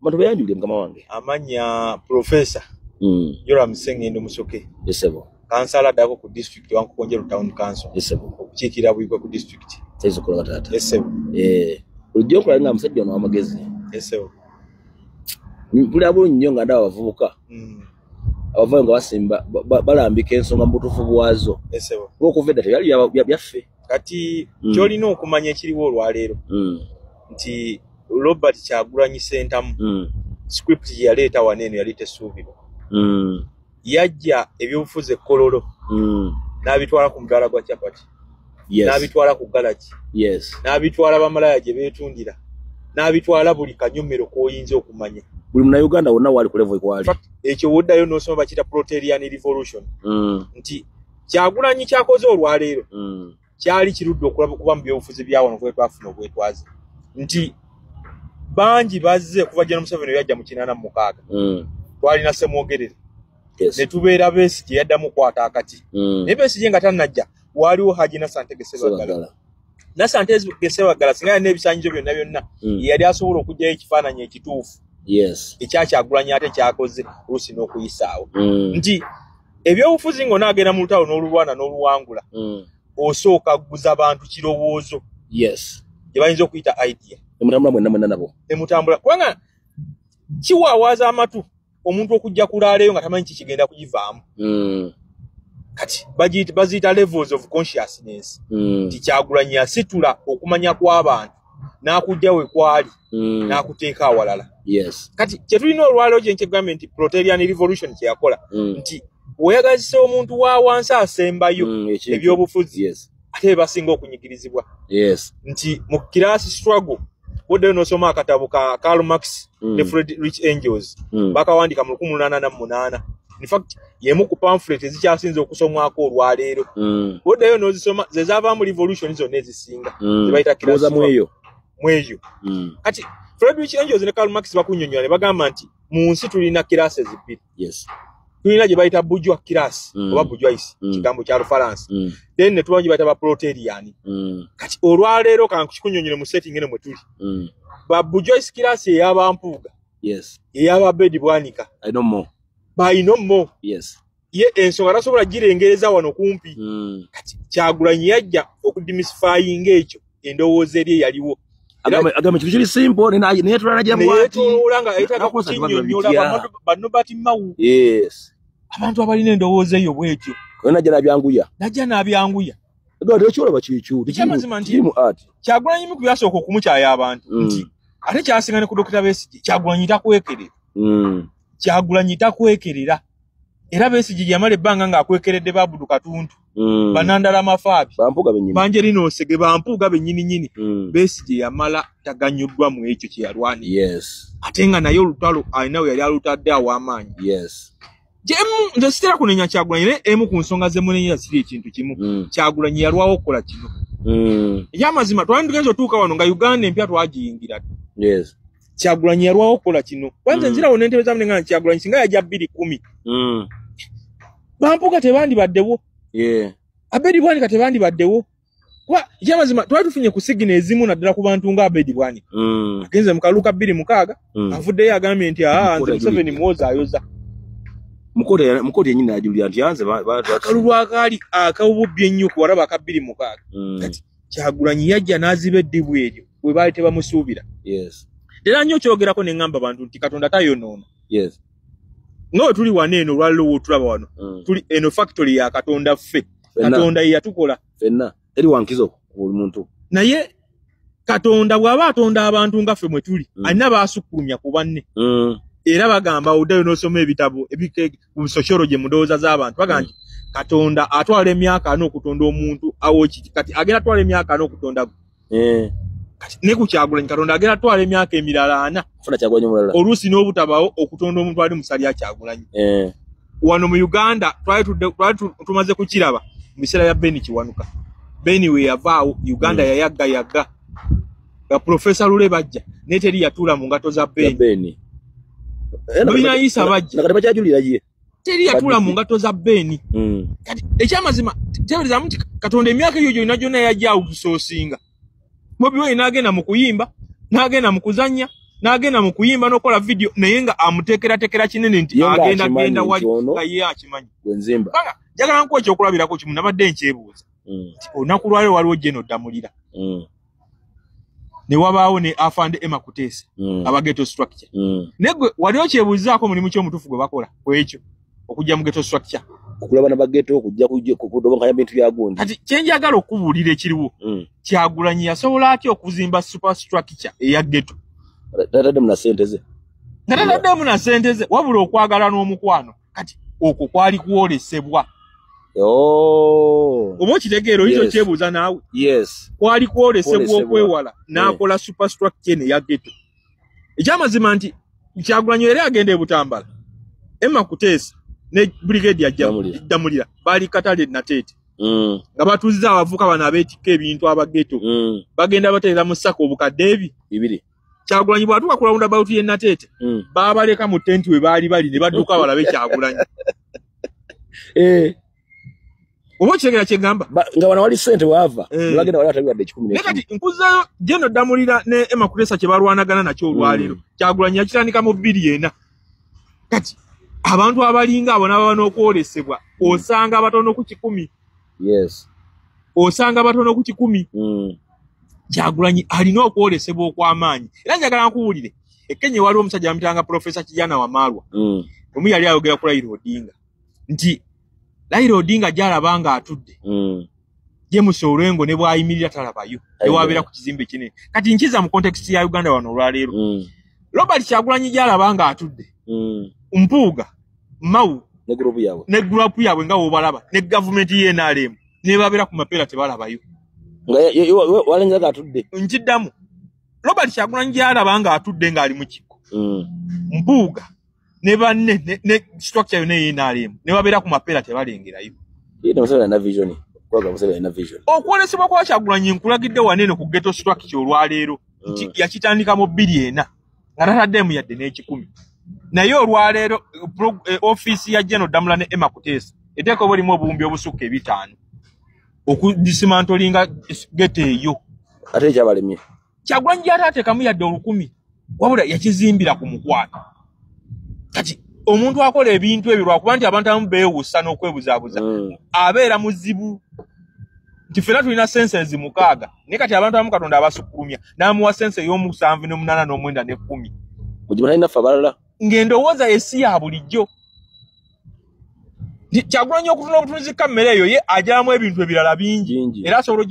Bantu bayanjulire mukama wange. Amanya Professor Joram Sengendo Musoke. Yesebo. Kansala dako ku district wangu Konjero Town Council. Yesebo. Okukiikira buyigwa ku district. Saizo kola batata. Yesebo. Ujjo kola nga musajja ono amagezi. Yesebo. Mpuli abo nnyo nga ndawa bavubuka. Abava nga basimba balambika ensonga mbutufu bwazo. Yesebo. Okuveda teyali byaffe. Kati kyolina okumanya ekiriwo olwaleero. Nti Robert Kyagulanyi Ssentamu script yaleeta wanene yali tesuubirwa. Yajja ebyobufuzi ekkololo n'abitwala ku mudaala gwa chapati. N'abitwala ku galagi. N'abitwala bamalaya gye beetundira. N'abitwala buli kanyomero k'oyinza okumanya. Buli Munnayuganda wonna waali ku level ekwali. Ekyo woddayo n'osoma bakiyita Proletarian Revolution. Nti Kyagulanyi kyakoze olwaleero kyali kirudde okuba mu byobufuzi bya wano kwe twafuna obwetwaze. Nti bangi bazze kuva General Museveni yajja mu 86. Twalina Ssemwogerere. Ne tubeera Besigye yaddamu kwata akati. Ne Besigye nga tannajja waliwo Haji Nassante Gesebagala. Nassante Gesebagala singa yalina ebisaanyizo byonna yali asobola okugyayo ekifaananyi ekituufu. Ekyakyagulanya ate kyakoze oluusi n'okuyisaawo. Nti ebyobufuzi ng'onaagenda mu lutalo n'olulwana n'oluwangula osooka kuguza bantu kirowoozo gye bayinza okuyita idea. Emutambula mwenna nabo. Emutambula kubanga kiwaawaza amatu omuntu okujja kulaaleyo nga tamanyi kikigenda kugivaamu. Kati baziyita levels of consciousness. Nti Kyagulanyi yasitula okumanya kw'abantu n'akujja we kwali n'akuteeka awalala. Kati kyetulina olwaleero kye gavumenti Proletarian Revolution kye yakola nti oyagazisa omuntu wa wansi asembayo ebyobufuzi ate basinga okunyigirizibwa. Nti mu class struggle wodde n'osoma akatabo ka Karl Marx ne Friedrich Rich Engels bakawandika mu 1888. In fact yemu ku pamphlet ezikyasinze okusomwako olwaleero. Woddeyo n'ozisoma ze zaava mu revolution zonna ezisinga zebayita class mweyo. Kati Friedrich Engels ne Karl Marx bakunnyonnyola ne bagamba nti mu nsi tulina classes bbiri. Tulina gye bayita bourgeois class oba bourgeois kigambo kya Lufalansa. Then ne tubamu gye bayita ba proletarian. Kati olwaleero kankukikunnyonnyole mu setting eno mwe tuli. Ba bourgeois class ey'abampuuga. Ey'aba Bedi Bwanika. By no more. Ye ensonga tasobola girengereza wano kumpi. Kati Kyagulanyi yajja okudemystifying ekyo endowooza eri eyaliwo. Agame kiri simple naye tulala jamu ati. Olanga ayitaka kukinyonnyola bano bati mawu. Abantu abalina endowooza eyo bwetyo. Najja n'abyanguya. Gado ekyola bakichu. Kyamazima nti Kyagulanyi mu byasooka okumukyaya abantu. Nti ate kyasinga ne ku Dr. Besigye Kyagulanyi takwekerera. Kyagulanyi takwekerera. Era Besigye yamala ebbanga ng'akwekeredde Babudu Katuntu. Banandala Mafaabi. Banjerino Osege bampuuga bennyini. Besigye yamala taganyuddwa mu ekyo kye yalwanira. Ate nga naye olutalo alina we yali alutadde aw'amaanyi. Nze sitera kunenya Kyagulanyi naye emu ku nsonga ze munenyera siri ekintu kimu. Kyagulanyi yalwawo okukola kino. Ekyamazima twali tugenza otuuka wano nga Uganda empya twagiyingira. Kyagulanyi yalwawo okukola kino. Kwanza nzirawo n'entebe zamu nga Kyagulanyi singa yajja 2010. Bampuuga tebandibaddewo. Abedi Bwanika tebandibaddewo. Kuba ekyamazima twali tufunye ku sigina ezimu naddala ku bantu nga Abedi Bwanika. Agenze mu kaluka 26 avuddeyo agambye nti nze Museveni muwoza ayoza. Mukoti yennyini ajulira nti anze akalulu akaali akawubbi ennyo ku waraba aka 26. Kati Kyagulanyi yajja n'aziba eddibu eryo bwe baali tebamusuubira. Era nnyo kyogerako ne ngamba bantu nti Katonda tayonoona. Nga tuli wano eno olwaliro wootulaba wano. Tuli eno factory ya Katonda ffe. Katonda ye yatukola. Fenna. Eri wankizo ku muntu. Naye Katonda bw'aba atonda abantu nga ffe mwe tuli. Alina baasukkulumya ku banne. Era bagamba oddayo n'osoma ebitabo ku sociology mu ndowooza z'abantu. Bagamba nti Katonda atwala emyaka 4 okutonda omuntu awo kiti. Kati agenda atwala emyaka 4 okutonda. Ne ku Kyagulanyi Katonda agenda atwala emyaka emirala 4. Funa Kyagulanyi mulala. Oluusi n'obutabawo okutonda omuntu ali musalya Kyagulanyi. Wano mu Uganda twali tumaze kukiraba mu biseera bya Beni Kiwanuka. Beni we yavaawo Uganda yayagga. Ga Professor Lule bajja neteri yatula mu ngato za Beni. Bina Isa bajja. Nakati bakyajulira ye. Teri yatula mu ngato za Beni. Kati ekyamazima tebereza muti Katonda emyaka eyo gyonna yajja okusosinga. Bobi Wine n'agenda mu kuyimba, n'agenda mu kuzannya, n'agenda mu kuyimba n'okola video naye nga amuteekerateekera kinene nti agenda wali nga ye akimanyi. Gwenzimba. Banga njagala nkuwa ekyokulabirako kimu nabadde nkyebuuza. Olunaku lwaleero waliwo General Damulira. Ne wabaawo ne Afande Emma Kuteesa aba ghetto structure. Negwe wali okyebuuzaako mulimu ky'omutuufu gwe bakola kwekyo okujja mu ghetto structure. Okulaba na baghetto okujja kudobonkanya bintu bya gundi. Kati kyenjagala okubuulira ekiriwo Kyagulanyi yasobola atya okuzimba super structure eya ghetto. Tataddemu na ssente ze. Tataddemu na ssente ze wabula okwagala n'omukwano. Kati okwo kwali kwolesebwa. Oba okitegeera oyinza okyebuuza naawe. Yes. Kwali kwolesebwa okwewala n'akola super structure eno eya ghetto. Ekyamazima nti Kyagulanyi era agenda e Butambala. Emma Kuteesa ne Brigadier Damulira bali Katale Nateete. Nga batuuziza abavuka bano abeetikka ebintu aba ghetto. Bagenda bateera mu ssako obukadde ebi bibiri. Kyagulanyi bwatuuka ku roundabout y'e Nateete baabaleka mu tenti we baali bali ne badduka balabe Kyagulanyi. Oba okitegeera kye ngamba? Nga wano wali ssente waava bagenda wali atabiwadde 11. Naye kati nkuzaayo General Damulira ne Emma Kuteesa kye balwanagana nakyo olwaleero Kyagulanyi yakitandika mu 2004. Kati abantu abalinga abo n'ababa n'okwolesebwa osanga batono ku 10. Yes. Osanga batono ku 10. Kyagulanyi alina okwolesebwa okw'amaanyi. Era njagala nkuwulire Kenya waliwo omusajja bamutanga Professor Kijana Wamalwa. Omu yali ayogera ku Raila Odinga nti Raila Odinga gy'alabanga atudde James Orengo ne bw'ayimirira talabayo ewabeera ku kizimbe kinene. Kati nkiza mu context ya Uganda wano olwaleero Robert Kyagulanyi gy'alabanga atudde Mpuuga Mau ne group yaabwe nga wobalaba ne government ye NRM ne babeera ku mapeera tebalabayo. Walenga atudde nkiddamu Robert Kyagulanyi gy'alabanga atudde ng'ali mu kikko Mpuuga ne banne ne structure yonna ye NRM ne babeera ku mapeera tebalengerayo. Okwolesebwa kwa Kyagulanyi nkulagidde wanene ku ghetto structure olwaleero nti yakitandika mu 2004 nga tataddemu yadde n'ekikumi. Naye olwaleero office ya General Damulira ne Emma Kuteesa eteeka obulimu obuwumbi obusukka 5 okudisimantolinga ghetto eyo. Ate ekyabalemye Kyagulanyi gy'ataateekamu yadde 1000 wabula yakizimbira ku mukwano. Kati omuntu akola ebintu ebyo lwakuba nti abantu abamu beewussa n'okwebuzaabuza abeera muzibu. Nti ffenna tulina senses 6 naye kati abantu abamu Katonda abasukkulumya n'amuwa sense ey'omusanvu n'omunaana n'omwenda n'ekkumi. Mugimanyi naffe abalala ng'endowooza esi ya bulijjo. Kyagulanyi okutunula obutunuzi ka mmere eyo ye ajyamu ebintu ebirala bingi era asobola